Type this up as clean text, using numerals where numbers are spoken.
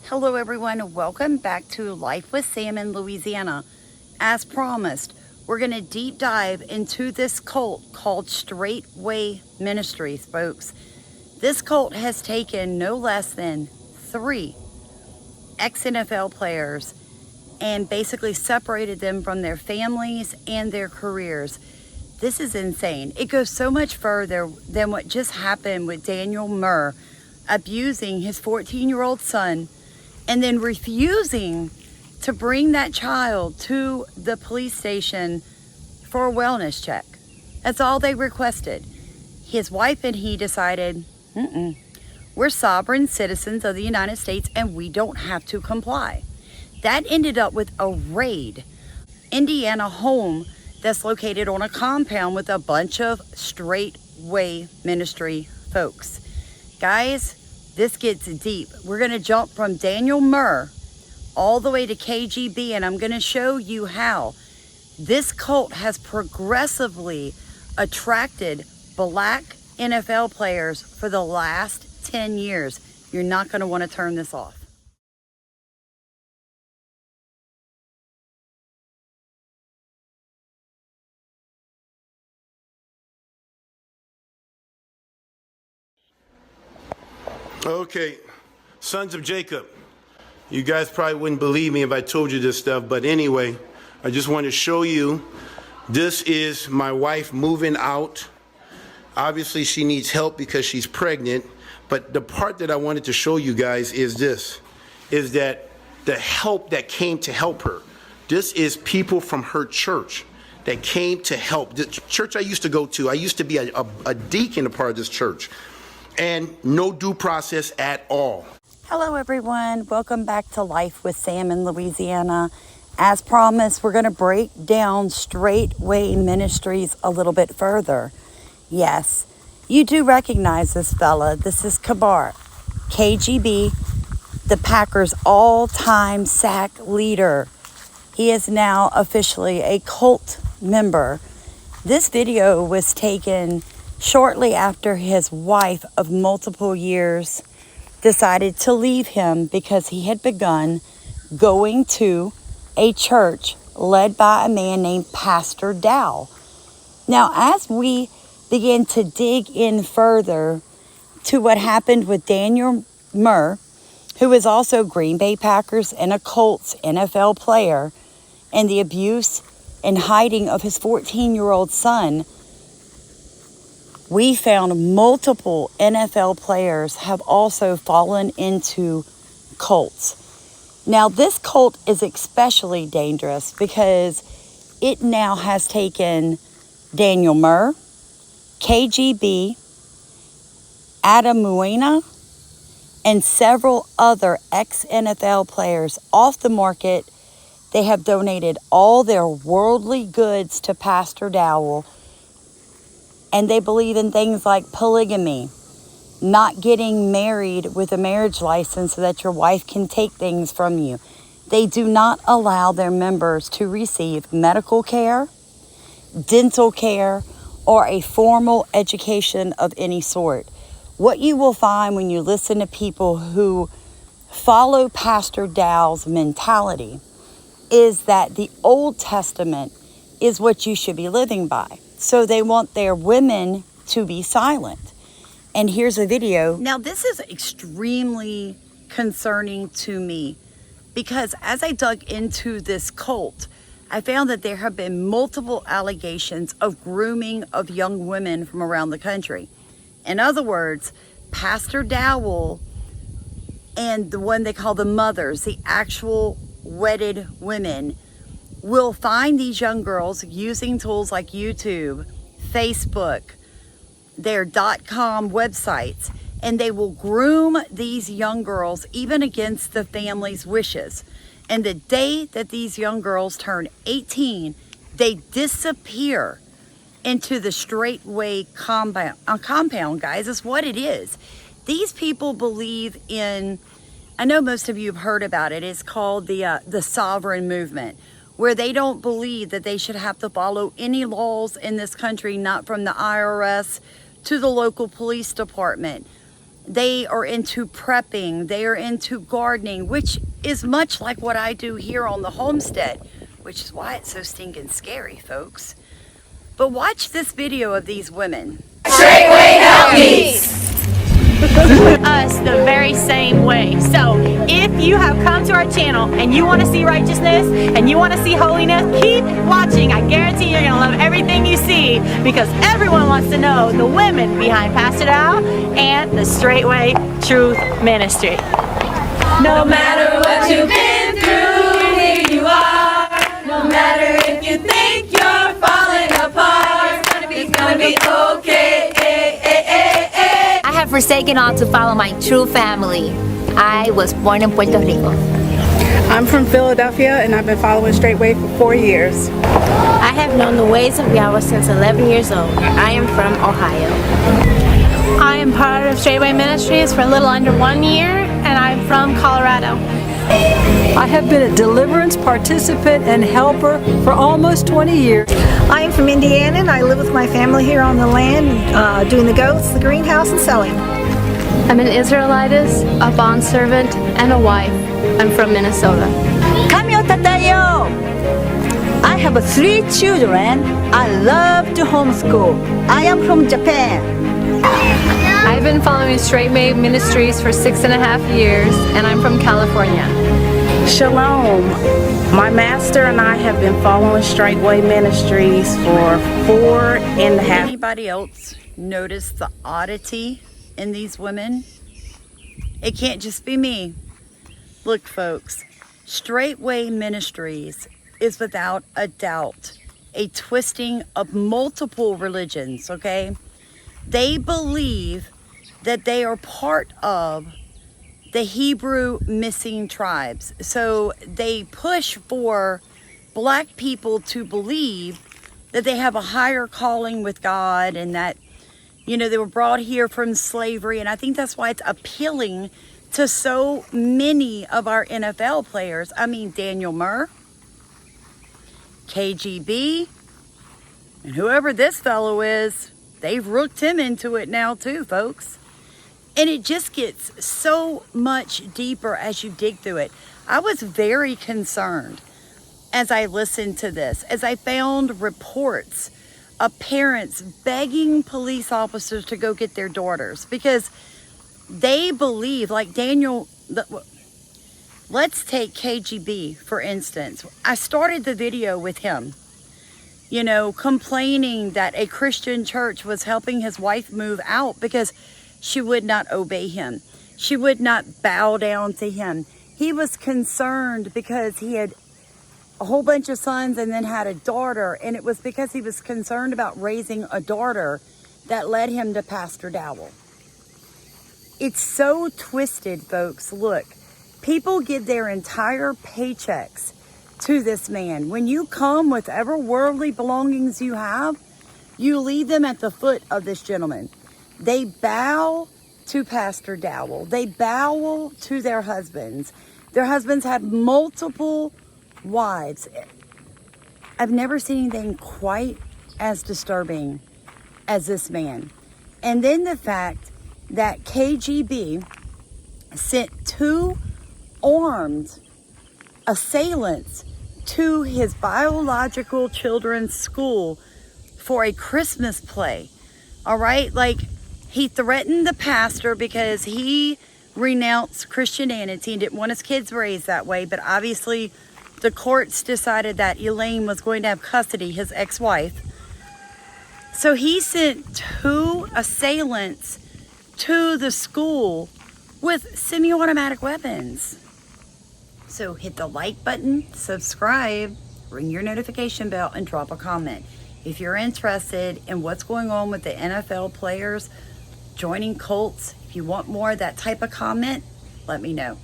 Hello everyone, welcome back to Life with Sam in Louisiana. As promised, we're going to deep dive into this cult called Straightway Ministries, folks. This cult has taken no less than 3 ex-NFL players and basically separated them from their families and their careers. This is insane. It goes so much further than what just happened with Daniel Muir abusing his 14-year-old son and then refusing to bring that child to the police station for a wellness check. That's all they requested. His wife and he decided, we're sovereign citizens of the United States and we don't have to comply. That ended up with a raid. Indiana home that's located on a compound with a bunch of Straightway Ministry folks. Guys, this gets deep. We're going to jump from Daniel Muir all the way to KGB, and I'm going to show you how this cult has progressively attracted black NFL players for the last 10 years. You're not going to want to turn this off. Okay, sons of Jacob, you guys probably wouldn't believe me if I told you this stuff, but anyway, I just want to show you, this is my wife moving out. Obviously, she needs help because she's pregnant, but the part that I wanted to show you guys is this, is that the help that came to help her. This is people from her church that came to help. The church I used to go to, I used to be a deacon, a part of this church. And no due process at all. Hello everyone, welcome back to Life with Sam in Louisiana. As promised, we're going to break down Straightway Ministries a little bit further. Yes, you do recognize this fella. This is Kabeer, KGB, the Packers' all-time sack leader. He is now officially a cult member. This video was taken shortly after his wife of multiple years decided to leave him because he had begun going to a church led by a man named Pastor Dowell. Now, as we begin to dig in further to what happened with Daniel Muir, who is also Green Bay Packers and a Colts NFL player, and the abuse and hiding of his 14-year-old son, we found multiple NFL players have also fallen into cults. Now, this cult is especially dangerous because it now has taken Daniel Muir, KGB, Daniel Muir, and several other ex-NFL players off the market. They have donated all their worldly goods to Pastor Dowell. And they believe in things like polygamy, not getting married with a marriage license so that your wife can take things from you. They do not allow their members to receive medical care, dental care, or a formal education of any sort. What you will find when you listen to people who follow Pastor Dowell's mentality is that the Old Testament is what you should be living by. So they want their women to be silent. And here's a video. Now, this is extremely concerning to me because as I dug into this cult, I found that there have been multiple allegations of grooming of young women from around the country. In other words, Pastor Dowell and the one they call the mothers, the actual wedded women, will find these young girls using tools like YouTube, Facebook, their .com websites, and they will groom these young girls even against the family's wishes. And the day that these young girls turn 18, they disappear into the Straightway compound, guys. Is what it is. These people believe in, I know most of you have heard about it, it's called the sovereign movement, where they don't believe that they should have to follow any laws in this country, not from the IRS to the local police department. They are into prepping. They are into gardening, which is much like what I do here on the homestead, which is why it's so stinking scary, folks. But watch this video of these women. Straightway help me! Us the very same way. So if you have come to our channel and you want to see righteousness and you want to see holiness, keep watching. I guarantee you're going to love everything you see, because everyone wants to know the women behind Pastor Dowell and the Straightway Truth Ministry. No matter what you've been through, here you are. No matter if you think you're falling apart, it's gonna be okay. I have forsaken all to follow my true family. I was born in Puerto Rico. I'm from Philadelphia and I've been following Straightway for 4 years. I have known the ways of Yahweh since 11 years old. I am from Ohio. I am part of Straightway Ministries for a little under 1 year, and I'm from Colorado. I have been a deliverance participant and helper for almost 20 years. I am from Indiana and I live with my family here on the land, doing the goats, the greenhouse, and sewing. I'm an Israelitess, a bondservant, and a wife. I'm from Minnesota. I have 3 children. I love to homeschool. I am from Japan. I've been following Straightway Ministries for 6.5 years, and I'm from California. Shalom. My master and I have been following Straightway Ministries for 4.5. Anybody else notice the oddity in these women? It can't just be me. Look, folks, Straightway Ministries is without a doubt a twisting of multiple religions, okay? They believe that they are part of the Hebrew missing tribes. So they push for black people to believe that they have a higher calling with God, and that, you know, they were brought here from slavery. And I think that's why it's appealing to so many of our NFL players. I mean, Daniel Muir, KGB, and whoever this fellow is, they've rooked him into it now too, folks. And it just gets so much deeper as you dig through it. I was very concerned as I listened to this, as I found reports of parents begging police officers to go get their daughters because they believe, like Daniel, let's take KGB, for instance. I started the video with him, you know, complaining that a Christian church was helping his wife move out because she would not obey him. She would not bow down to him. He was concerned because he had a whole bunch of sons and then had a daughter, and it was because he was concerned about raising a daughter that led him to Pastor Dowell. It's so twisted, folks. Look, people give their entire paychecks to this man. When you come with whatever worldly belongings you have, you leave them at the foot of this gentleman. They bow to Pastor Dowell. They bow to their husbands. Their husbands have multiple wives. I've never seen anything quite as disturbing as this man. And then the fact that KGB sent 2 armed assailants to his biological children's school for a Christmas play. All right? Like, he threatened the pastor because he renounced Christianity and didn't want his kids raised that way. But obviously, the courts decided that Elaine was going to have custody, his ex-wife. So he sent 2 assailants to the school with semi-automatic weapons. So hit the like button, subscribe, ring your notification bell, and drop a comment. If you're interested in what's going on with the NFL players joining cults, if you want more of that type of comment, let me know.